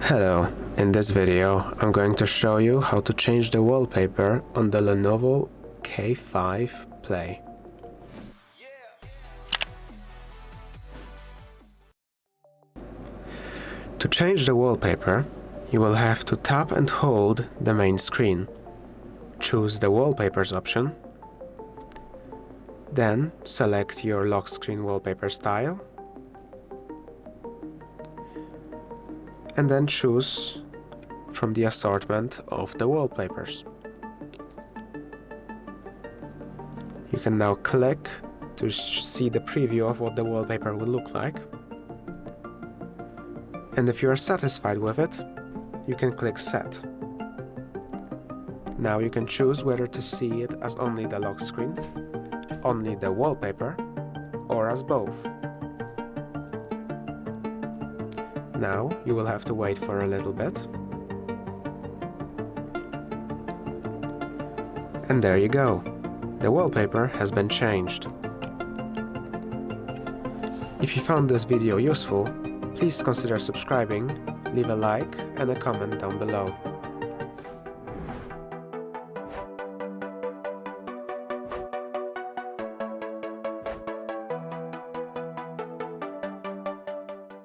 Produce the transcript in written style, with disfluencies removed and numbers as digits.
Hello, in this video I'm going to show you how to change the wallpaper on the LENOVO K5 Play. To change the wallpaper, you will have to tap and hold the main screen. Choose the Wallpapers option, then select your lock screen wallpaper style, and then choose from the assortment of the wallpapers. You can now click to see the preview of what the wallpaper will look like. And if you are satisfied with it, you can click Set. Now you can choose whether to see it as only the lock screen, only the wallpaper, or as both. Now you will have to wait for a little bit. And there you go. The wallpaper has been changed. If you found this video useful, please consider subscribing, leave a like and a comment down below.